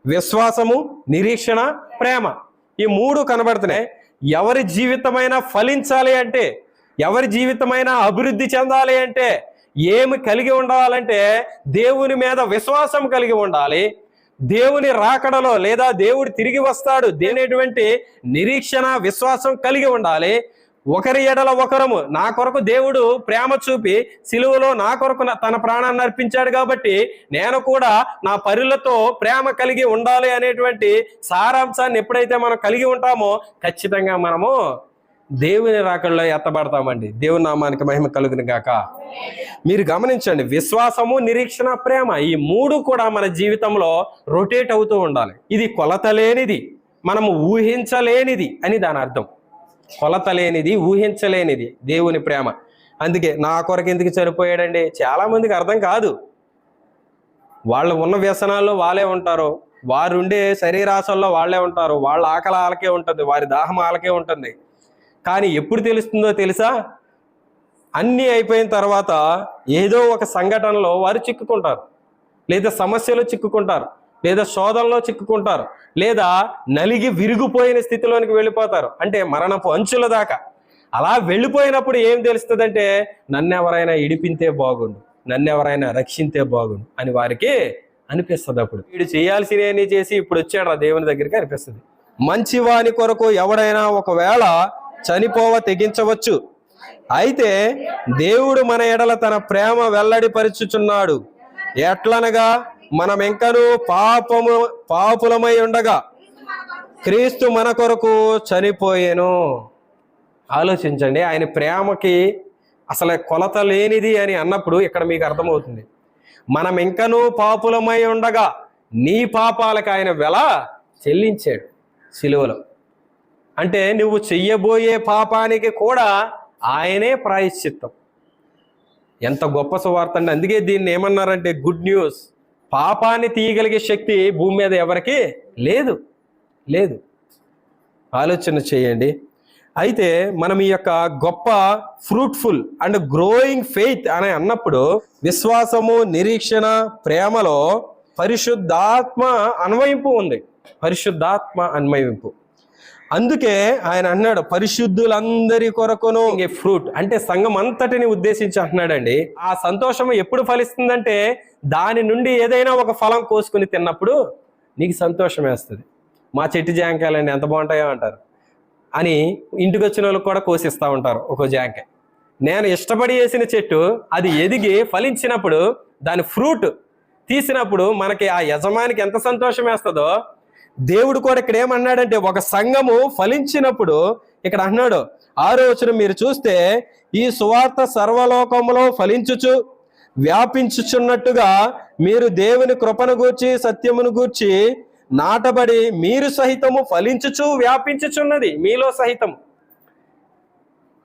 విశ్వాసము, నిరీక్షణ, ప్రేమ, ఈ మూడు కనబడుతున్నాయి. ఎవరి జీవితమైనా ఫలించాలి అంటే, ఎవరి జీవితమైనా అభివృద్ధి చెందాలి అంటే ఏమి కలిగి ఉండాలంటే దేవుని మీద విశ్వాసం కలిగి ఉండాలి. దేవుని రాకడలో లేదా దేవుడు తిరిగి వస్తాడు దేనేటువంటి నిరీక్షణ, విశ్వాసం కలిగి ఉండాలి. ఒకరి ఎడల ఒకరము, నా కొరకు దేవుడు ప్రేమ చూపి సిలువలో నా కొరకు తన ప్రాణాన్ని అర్పించాడు కాబట్టి నేను కూడా నా పరులతో ప్రేమ కలిగి ఉండాలి అనేటువంటి సారాంశాన్ని ఎప్పుడైతే మనం కలిగి ఉంటామో ఖచ్చితంగా మనము దేవుని రాకడలో ఎత్తబడతామండి. దేవుని నామానికి మహిమ కలుగును గాక. మీరు గమనించండి, విశ్వాసము, నిరీక్షణ, ప్రేమ, ఈ మూడు కూడా మన జీవితంలో రొటేట్ అవుతూ ఉండాలి. ఇది కొలత లేనిది, మనము ఊహించలేనిది అని దాని అర్థం. కొలత లేనిది, ఊహించలేనిది దేవుని ప్రేమ. అందుకే నా కొరకు ఎందుకు చనిపోయాడండి చాలా మందికి అర్థం కాదు. వాళ్ళు ఉన్న వ్యసనాల్లో వాళ్ళే ఉంటారు, వారు ఉండే శరీరాశల్లో వాళ్ళే ఉంటారు, వాళ్ళ ఆకలి వాళ్ళకే ఉంటుంది, వారి దాహం వాళ్ళకే ఉంటుంది. కానీ ఎప్పుడు తెలుస్తుందో తెలుసా? అన్నీ అయిపోయిన తర్వాత ఏదో ఒక సంఘటనలో వారు చిక్కుకుంటారు, లేదా సమస్యలో చిక్కుకుంటారు, లేదా శోధనలో చిక్కుకుంటారు, లేదా నలిగి విరిగిపోయిన స్థితిలోనికి వెళ్ళిపోతారు, అంటే మరణపు అంచుల దాకా. అలా వెళ్ళిపోయినప్పుడు ఏం తెలుస్తుందంటే నన్నెవరైనా ఇడిపింతే బాగుండు, నన్నెవరైనా రక్షింతే బాగుండు అని వారికి అనిపిస్తుంది. అప్పుడు వీడు చేయాల్సినవి చేసి ఇప్పుడు వచ్చాడు దేవుని దగ్గరికి అనిపిస్తుంది. మంచివాని కొరకు ఎవడైనా ఒకవేళ చనిపోవ తెగించవచ్చు, అయితే దేవుడు మన ఎడల తన ప్రేమ వెల్లడిపరుచుచున్నాడు. ఎట్లనగా మనం ఇంకనూ పాపులమై ఉండగా క్రీస్తు మన కొరకు చనిపోయేను. ఆలోచించండి, ఆయన ప్రేమకి అసలు కొలత లేనిది అని అన్నప్పుడు ఇక్కడ మీకు అర్థమవుతుంది. మనం ఇంకనూ పాపులమై ఉండగా నీ పాపాలకు ఆయన వెల చెల్లించాడు సిలువలో. అంటే నువ్వు చెయ్యబోయే పాపానికి కూడా ఆయనే ప్రాయశ్చిత్తం. ఎంత గొప్ప సువార్త అండి. అందుకే దీన్ని ఏమన్నారంటే గుడ్ న్యూస్. పాపాన్ని తీయగలిగే శక్తి భూమి మీద ఎవరికి లేదు లేదు. ఆలోచన చేయండి. అయితే మనం ఈ యొక్క గొప్ప ఫ్రూట్ఫుల్ అండ్ గ్రోయింగ్ ఫెయిత్ అని అన్నప్పుడు విశ్వాసము, నిరీక్షణ, ప్రేమలో పరిశుద్ధాత్మ అన్వయింపు ఉంది. పరిశుద్ధాత్మ అన్వయింపు. అందుకే ఆయన అన్నాడు పరిశుద్ధులందరి కొరకును ఫ్రూట్, అంటే సంఘం అంతటిని ఉద్దేశించి అంటున్నాడండి. ఆ సంతోషం ఎప్పుడు ఫలిస్తుందంటే దాని నుండి ఏదైనా ఒక ఫలం కోసుకుని తిన్నప్పుడు నీకు సంతోషం వేస్తుంది. మా చెట్టు జాంకాయలండి ఎంత బాగుంటాయో అంటారు అని ఇంటికి వచ్చిన వాళ్ళకి కూడా కోసిస్తూ ఉంటారు ఒక్కో జాంకాయ. నేను ఇష్టపడి వేసిన చెట్టు అది ఎదిగి ఫలించినప్పుడు దాని ఫ్రూట్ తీసినప్పుడు మనకి ఆ యజమానికి ఎంత సంతోషం వేస్తుందో దేవుడు కూడా ఇక్కడ ఏమన్నాడంటే ఒక సంఘము ఫలించినప్పుడు ఇక్కడ అన్నాడు 6వ వచనం మీరు చూస్తే ఈ సువార్త సర్వలోకములో ఫలించుచు వ్యాపించుచున్నట్టుగా మీరు దేవుని కృపను గూర్చి సత్యమును గూర్చి నాటబడి మీరు సహితము ఫలించుచు వ్యాపించుచున్నది మీలో సహితము.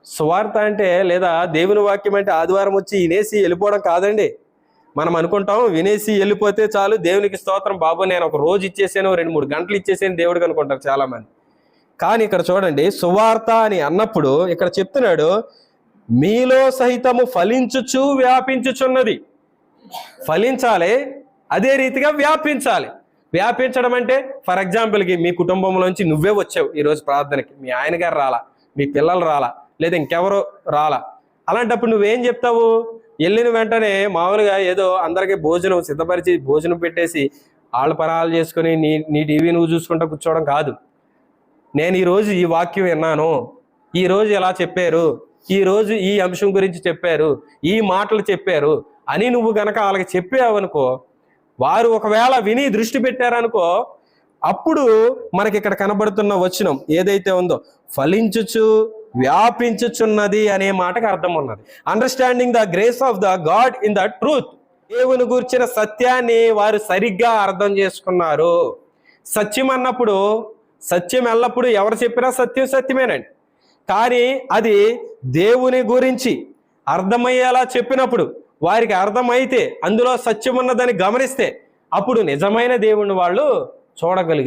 సువార్త అంటే లేదా దేవుని వాక్యం అంటే ఆదివారం వచ్చి వినేసి వెళ్ళిపోవడం కాదండి. మనం అనుకుంటాం వినేసి వెళ్ళిపోతే చాలు, దేవునికి స్తోత్రం బాబు నేను ఒక రోజు ఇచ్చేసాను, 2-3 గంటలు ఇచ్చేసాను దేవుడికి అనుకుంటారు చాలా మంది. కానీ ఇక్కడ చూడండి, సువార్త అని అన్నప్పుడు ఇక్కడ చెప్తున్నాడు మీలో సహితము ఫలించుచు వ్యాపించుచున్నది. ఫలించాలి, అదే రీతిగా వ్యాపించాలి. వ్యాపించడం అంటే ఫర్ ఎగ్జాంపుల్కి మీ కుటుంబంలోంచి నువ్వే వచ్చావు ఈరోజు ప్రార్థనకి, మీ ఆయన గారు రాలా, మీ పిల్లలు రాలా, లేదా ఇంకెవరో రాలా. అలాంటప్పుడు నువ్వేం చెప్తావు? వెళ్ళిన వెంటనే మామూలుగా ఏదో అందరికీ భోజనం సిద్ధపరిచి భోజనం పెట్టేసి ఆళ్ళ పరాలు చేసుకుని నీ టీవీ నువ్వు చూసుకుంటూ కూర్చోవడం కాదు. నేను ఈరోజు ఈ వాక్యం విన్నాను, ఈరోజు ఎలా చెప్పారు, ఈరోజు ఈ అంశం గురించి చెప్పారు, ఈ మాటలు చెప్పారు అని నువ్వు గనక వాళ్ళకి చెప్పావనుకో, వారు ఒకవేళ విని దృష్టి పెట్టారనుకో, అప్పుడు మనకి ఇక్కడ కనబడుతున్న వచనం ఏదైతే ఉందో ఫలించుచు వ్యాపించుచున్నది అనే మాటకు అర్థం ఉన్నది. Understanding the grace of the God in the truth. దేవుని గురించిన సత్యాన్ని వారు సరిగ్గా అర్థం చేసుకున్నారు. సత్యం అన్నప్పుడు సత్యం ఎల్లప్పుడు ఎవరు చెప్పినా సత్యం సత్యమేనండి. కానీ అది దేవుని గురించి అర్థమయ్యేలా చెప్పినప్పుడు వారికి అర్థమైతే అందులో సత్యం ఉన్నదని గమనిస్తే అప్పుడు నిజమైన దేవుణ్ణి వాళ్ళు చూడగలిగారు.